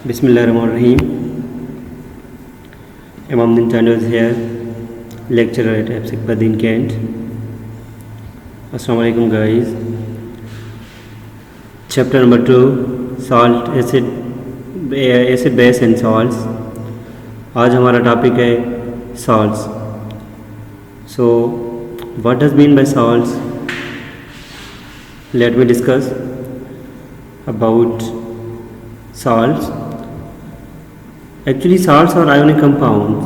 Bismillahirrahmanirrahim. Imam Nintendo is here, lecturer at EPSIC Badin Kent. Assalamu alaikum guys. Chapter number 2, salt, acid base and salts. आज हमारा topic है salts. So what does mean by salts? Let me discuss about salts. Actually, salts are ionic compounds.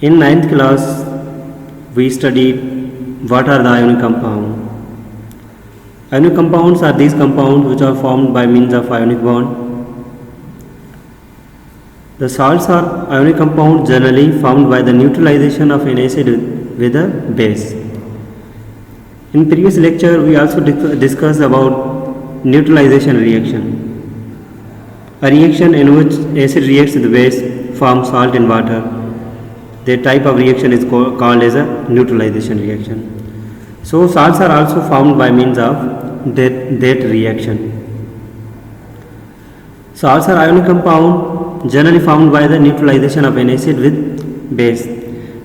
In 9th class, we studied what are the ionic compounds. Ionic compounds are these compounds which are formed by means of ionic bond. The salts are ionic compounds generally formed by the neutralization of an acid with a base. In previous lecture, we also discussed about neutralization reaction. A reaction in which acid reacts with the base forms salt in water. That type of reaction is called as a neutralization reaction. So salts are also formed by means of that reaction. Salts are ionic compound generally formed by the neutralization of an acid with base.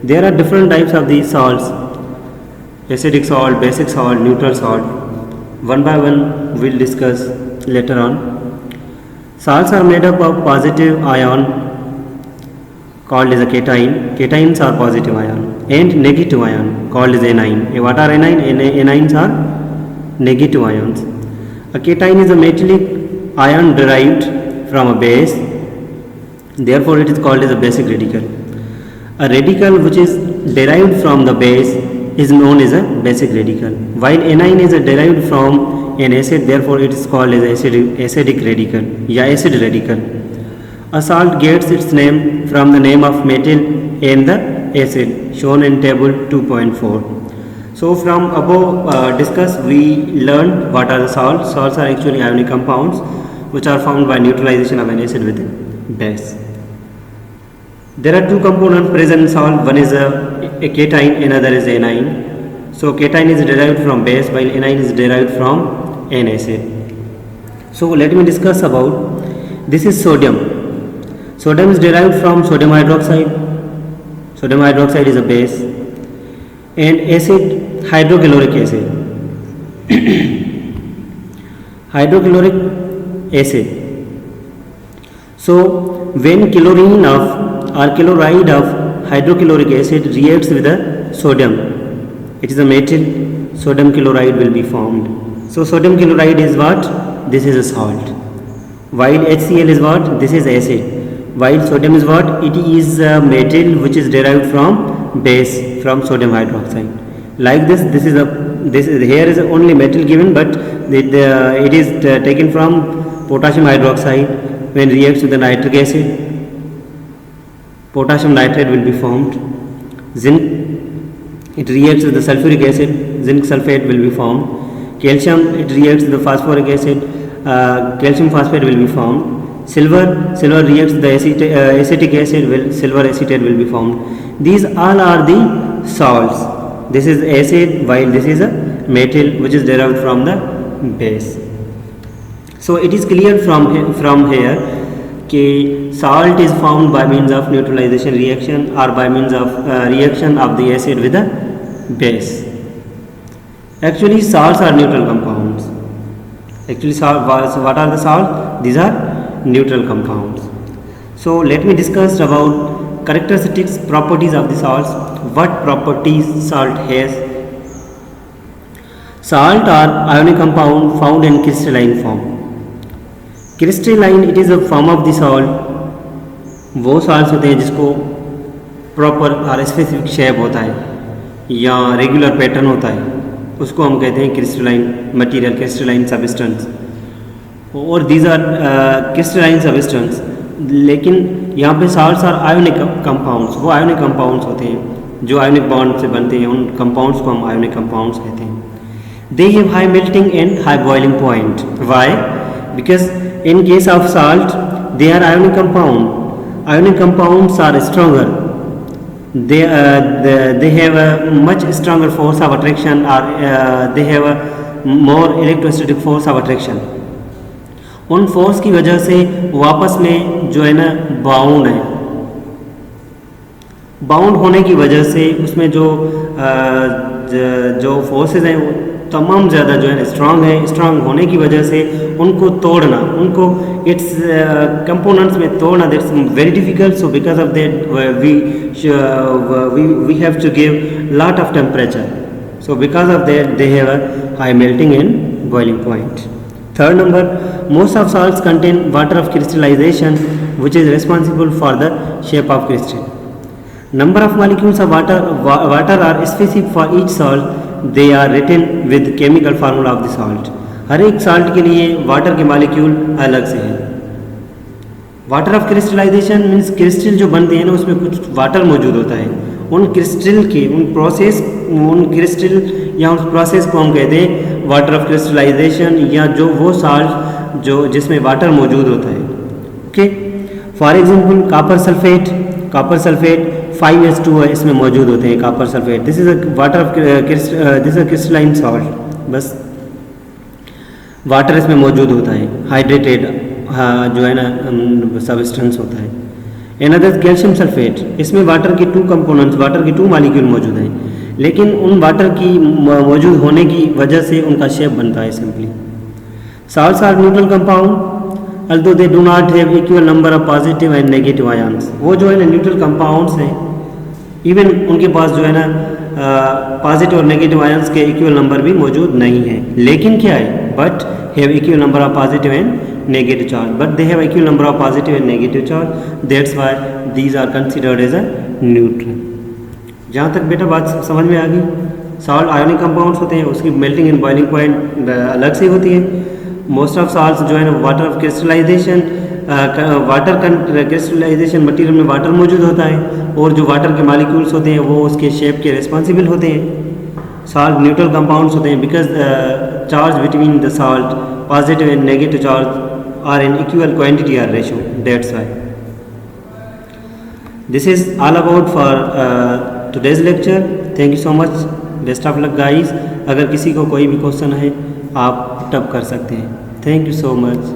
There are different types of these salts: acidic salt, basic salt, neutral salt. One by one we'll discuss later on. Salts are made up of positive ion called as a cation. Cations are positive ion, and negative ion called as anion. What are anion? Anions are negative ions. A cation is a metallic ion derived from a base. Therefore, it is called as a basic radical. A radical which is derived from the base is known as a basic radical, while anion is derived from an acid. Therefore, it is called as acidic radical या acid radical. A salt gets its name from the name of metal and the acid shown in table 2.4. So from above discussed, we learned what are the salts. Salts are actually ionic compounds which are formed by neutralization of an acid with a base. There are two components present in salt. One is a cation, another is anion. So cation is derived from base while anion is derived from an acid. So let me discuss about this is sodium. Sodium is derived from sodium hydroxide. Sodium hydroxide is a base, and acid hydrochloric acid. Hydrochloric acid. So when chlorine or chloride of hydrochloric acid reacts with a sodium, it is a metal, sodium chloride will be formed. So sodium chloride is what? This is a salt. While HCl is what? This is acid. While sodium is what? It is a metal which is derived from base, from sodium hydroxide. Like this here is only metal given, but it is taken from potassium hydroxide. When reacts with the nitric acid, potassium nitrate will be formed. Zinc, it reacts with the sulfuric acid, zinc sulfate will be formed. Calcium, it reacts with the phosphoric acid, calcium phosphate will be formed. Silver reacts with the acetic acid, silver acetate will be formed. These all are the salts. This is acid while this is a metal which is derived from the base. So it is clear from here that salt is formed by means of neutralization reaction or by means of reaction of the acid with the base. Actually, salts are neutral compounds. What are the salts? These are neutral compounds. So let me discuss about characteristics, properties of the salts. What properties salt has? Salt are ionic compound found in crystalline form. Crystalline, it is a form of the salt. वो salts होते हैं जिसको proper और specific shape होता है या regular pattern होता है, उसको हम कहते हैं क्रिस्टलाइन मटेरियल, क्रिस्टलाइन सब्सटेंस. और दीज आर क्रिस्टलाइन सब्सटेंस. लेकिन यहाँ पे साल्ट्स आर आयोनिक कंपाउंड्स. वो आयोनिक कंपाउंड्स होते हैं जो आयोनिक बॉन्ड से बनते हैं. उन कंपाउंड्स को हम आयोनिक कंपाउंड्स कहते हैं. They have high melting and high boiling point. Why? Because in case of salt, they are ionic compound. Ionic compounds are stronger. They have a much stronger force of attraction, or they have a more electrostatic force of attraction. उन force की वजह से वो आपस में जो है ना बाउंड है। बाउंड होने की वजह से उसमें जो फोर्सेस हैं वो तमाम ज़्यादा जो है स्ट्रांग है। स्ट्रांग होने की वजह से उनको तोड़ना, उनको इट्स कंपोनेंट्स में तोड़ना, that's very difficult. So because of that we have to give lot of temperature. So because of that they have a high melting and boiling point. Third number, most of salts contain water of crystallization which is responsible for the shape of crystal. Number of molecules of water are specific for each salt. They are written with chemical formula of the salt. हर एक salt के लिए water के molecule अलग से हैं। Water of crystallization means crystal जो बनते हैं ना उसमें कुछ वाटर मौजूद होता है। उन क्रिस्टल के उन क्रिस्टल या उस प्रोसेस को हम कहते हैं वाटर ऑफ क्रिस्टलाइजेशन, या जो वो साल्ट जो जिसमें वाटर मौजूद होता है। Okay, for example copper sulphate 5H2 इसमें मौजूद होते हैं। Copper sulphate this is a water of this is a crystalline salt, बस वाटर इसमें मौजूद होता है। हाइड्रेटेड जो है ना सबस्टेंस होता है। एनदर कैल्शियम सल्फेट, इसमें वाटर के 2 कंपोनेंट्स, वाटर के 2 मॉलिक्यूल मौजूद हैं, लेकिन उन वाटर की मौजूद होने की वजह से उनका शेप बनता है simply. Salts are neutral compound although they do not have equal number of positive and negative ions. वो जो है ना न्यूट्रल कंपाउंड्स हैं, इवन उनके पास जो है ना पॉजिटिव और नेगेटिव आयंस के इक्वल नंबर भी मौजूद नहीं है। लेकिन क्या है, but have equal number of positive and negative charge, but they have equal number of positive and negative charge. That's why these are considered as a neutral. जहाँ तक बेटा बात समझ में आ गई। सॉल्ट आयोनिक कंपाउंड्स होते हैं, उसकी मेल्टिंग एंड बॉइलिंग पॉइंट अलग से होती है। मोस्ट ऑफ सॉल्ट्स जो है ना water of crystallization, crystallization material में वाटर मौजूद होता है, और जो वाटर के मॉलिक्यूल्स होते हैं वो उसके शेप के रिस्पॉन्सिबल होते हैं। सॉल्ट न्यूट्रल कंपाउंड्स होते हैं because charge between the salt positive and negative charge are in equal quantity or ratio. That's why this is all about for today's lecture. Thank you so much. Best of luck guys. अगर किसी को कोई भी question है आप टप कर सकते हैं। Thank you so much.